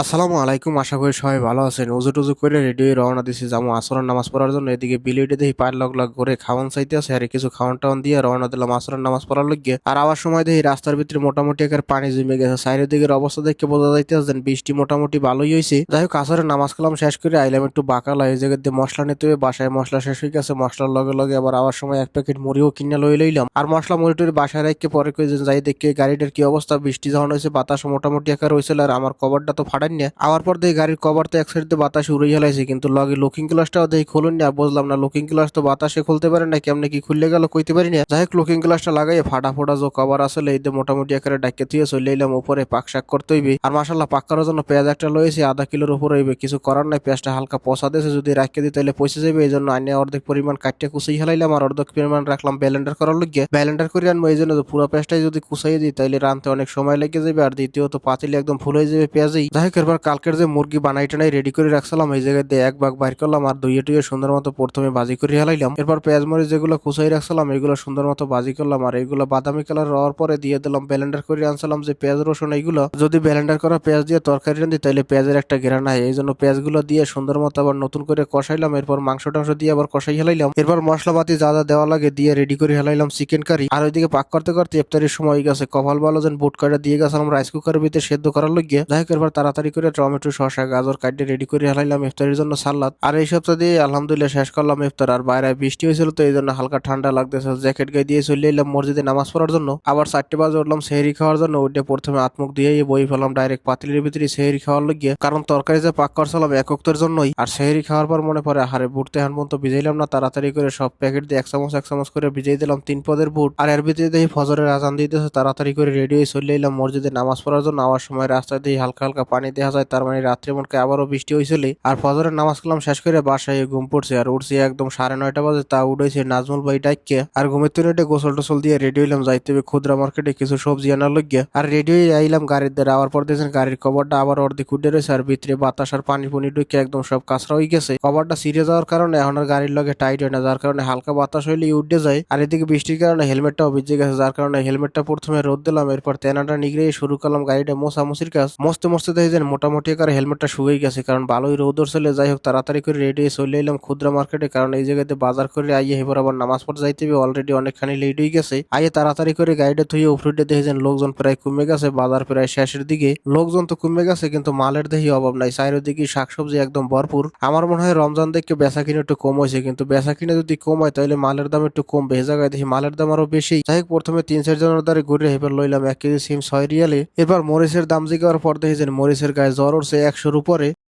আসসালামু আলাইকুম, আশা করি সবাই ভালো আছেন। উজু টুজু করে রেডি হয়ে রওনা দিছি যাবো আসরের নামাজ পড়ার জন্য। এদিকে বিলেটে দেখি পায়ের লগ লগ করে খাওয়ান চাইতে আছে, আর কিছু খাওয়ান টাওয়ান দিয়ে রওনা দিলাম আসরের নামাজ পড়ার লগে। আর আবার সময় দেখি রাস্তার ভিতরে মোটামুটি একের পানি জমে গেছে। সাইডের দিকের অবস্থা দেখে বোঝা যাইতেছে বৃষ্টি মোটামুটি ভালোই হয়েছে। যাই হোক, আসরের নামাজ কালাম শেষ করে আইলাম একটু বাকালা। এই জায়গায় দিয়ে মশলা নিতে হবে, বাসায় মশলা শেষ হয়ে গেছে। মশলার লগে লগে আবার আবার সময় এক প্যাকেট মুড়িও কিনে লই লইলাম। আর মশলা মুড়ি টুড়ি বাসায় রেখে পরে কই যে যাই দেখে গাড়িটার কি অবস্থা। বৃষ্টি যখন হয়েছে বাতাস মোটামুটি একা রয়েছিল, আর আমার কভারটা তো ফাটাই না। আবার পর দিয়ে গাড়ির কভার তো এক সাইড দিয়ে বাতাসে উড়ে হেলাইছে, কিন্তু লগে লুকিং গ্লাসটাও দেখি খুলুন না। বুঝলাম না লুকিং গ্লাস তো বাতাসে খুলতে পারে না, কেমনে কি খুললে গেল কইতে পারি না। যাই হোক, লুকিং গ্লাসটা লাগাই ফাটা ফোটা যে কভার আসলে এই মোটামুটি একেবারে ডাকে থুয়ে চলে এলাম উপরে। পাক শাক করতে হইবে। আর মাসাল্লাহ পাক করার জন্য পেঁয়াজ একটা লয়েছি, আধা কিলোর উপর হইবে। কিছু করার নাই, পেঁয়াজটা হালকা পচা দিয়েছে, যদি রাখিয়ে দিই তাহলে পয়সা যাবে। এই জন্য আইনে অর্ধেক পরিমাণ কাটিয়ে কুচাই হেলাইলাম, আর অর্ধেক পরিমাণ রাখলাম ব্লেন্ডার করার লগে। ব্লেন্ডার করে আনবো এই জন্য পুরো পেঁয়াজটাই যদি কুচাই দিই তাহলে রানতে অনেক সময় লেগে যাবে, আর দ্বিতীয়ত পাতিলে একদম ফুল হয়ে যাবে পেঁয়াজই। যাই হোক, এরপর কালকের যে মুরগি বানাই টানাই রেডি করে রাখছিলাম এই জায়গায় দিয়ে এক ভাগ বাইর করলাম, আর দুইয়ে টুইয়ে সুন্দর মতো প্রথমে ভাজি করে হেলাইলাম। এরপর পেঁয়াজ মরিচ যেগুলো কুচাই রাখছিলাম এগুলো সুন্দর মতো ভাজি করলাম, আর এইগুলো বাদামি কালার হওয়ার পরে দিয়ে দিলাম ব্লেন্ডার করে আনছিলাম যে পেঁয়াজ রসুন। এইগুলো যদি ব্লেন্ডার করা পেঁয়াজ দিয়ে তরকারি রান্ধি তাহলে পেঁয়াজের একটা ঘেরা নাই, এই জন্য পেঁয়াজগুলো দিয়ে সুন্দর মতো আবার নতুন করে কষাইলাম। এরপর মাংস টাংস দিয়ে আবার কষাই হেলাইলাম। এরপর মশলাপাতি যা যা দেওয়া লাগে দিয়ে রেডি করে হেলাইলাম চিকেন কারি। আর ওইদিকে পাক করতে করতে ইফতারির সময় হয়ে গেছে। কপাল ভালো যেন বুট কাটা দিয়ে গেছিলাম রাইস কুকারের ভিতরে সেদ্ধ করার লগে। যাই হোক, এরপর তাড়াতাড়ি করে টমেটো শসা গাজর কাটে রেডি করে হেলাইলাম ইফতারের জন্য সালাদ। আর এই সপ্তাহ দিয়ে আলহামদুলিল্লাহ শেষ করলাম ইফতার। আর বাইরে বৃষ্টি হয়েছিল তো এই জন্য হালকা ঠান্ডা লাগতেছে। জ্যাকেট গায়ে দিয়ে চলে এলাম মসজিদে নামাজ পড়ার জন্য। আবার 4টে বাজে উঠলাম সেহরি খাওয়ার জন্য। ওইটা প্রথমে আত্মুখ দিয়ে বই ফেলাম ডাইরেক্ট পাতিলের ভিতরে সেহরি খাওয়ার লগে, কারণ তরকারি যে পাক করছিলাম এক ওয়াক্তের জন্যই। আর সেহরি খাওয়ার পর মনে পড়ে হারে বুট তেহান পর্যন্ত ভিজাইলাম না, তাড়াতাড়ি করে সব প্যাকেট দিয়ে এক চামচ করে ভিজাই দিলাম 3 পদের বুট। আর এর ভিতরে দেখি ফজরের আজান দিতেছে, তাড়াতাড়ি করে রেডি হয়ে চলে এলাম মসজিদে নামাজ পড়ার জন্য। আবার সময় রাস্তায় দিয়ে হালকা হালকা পানি দেখা যায়, তার মানে রাত্রে মনকে আবারও বৃষ্টি হয়েছিল। আর ফজরের নামাজ কালাম শেষ করে বাসায় ঘুম পড়ছে, আর উঠছি একদম 9:30 বাজে। তা উঠেছে নাজমুল ভাই ডাইকে। আর ঘুমের তুলে উঠে গোসল টোসল দিয়ে রেডি হইলাম যাইতে হবে খুদরা মার্কেটে কিছু সবজি আনার লগে। আর রেডি হয়ে আইলাম গাড়ির দ্বারা। আবার পর দেখছেন গাড়ির কভারটা আবার অর্ধেক উঠে রয়েছে, আর ভিতরে বাতাস আর পানি পুনি ঢুকে একদম সব কাঁচরা হয়ে গেছে। কভারটা ছিঁড়ে যাওয়ার কারণে এখন আর গাড়ির লগে টাইট হয় না, যার কারণে হালকা বাতাস হইলে উঠে যায়। আর এদিকে বৃষ্টির কারণে হেলমেটটাও ভিজে গেছে, যার কারণে হেলমেটটা প্রথমে রোদ দিলাম। এরপর তেনাটা নিগড়ে শুরু করলাম গাড়িটা মোছামুছির কাজ। মস্তে মস্তে দেখি যে মোটামুটি করে হেলমেটটা শুকিয়ে গেছে, কারণ ভালোই রোদ চলে। যাই হোক, তাড়াতাড়ি করে রেডি হয়ে চলে এলাম খুদরা মার্কেটে, কারণ এই জায়গাতে বাজার করে আইয়ে এবার আবার নামাজ পড়তে যাইতে হবে। অলরেডি অনেকখানি লেট হয়ে গেছে। আইয়ে তাড়াতাড়ি করে গাড়িটা থুয়ে উপরে দেখেছেন লোকজন প্রায় কমে গেছে, বাজার প্রায় শেষের দিকে। লোকজন তো কমে গেছে কিন্তু মালের দেখি অভাব নাই, চারিদিকে শাকসবজি একদম ভরপুর। আমার মনে হয় রমজান দেখে বেচা কিনে একটু কম হয়েছে, কিন্তু বেচা কিনে যদি কম হয় তাহলে মালের দাম একটু কমবে। এই জায়গায় দেখি মালের দাম আরো বেশি। যাই হোক, প্রথমে 3-4 জনের দ্বারা ঘুরে হেবার লইলাম 1 কেজি সিম 6 রিয়ালে। এরপর মরিচের দাম জিজ্ঞাসার পর দেখেছেন মরিচের গায়ে জ্বর উঠছে 100-র উপরে।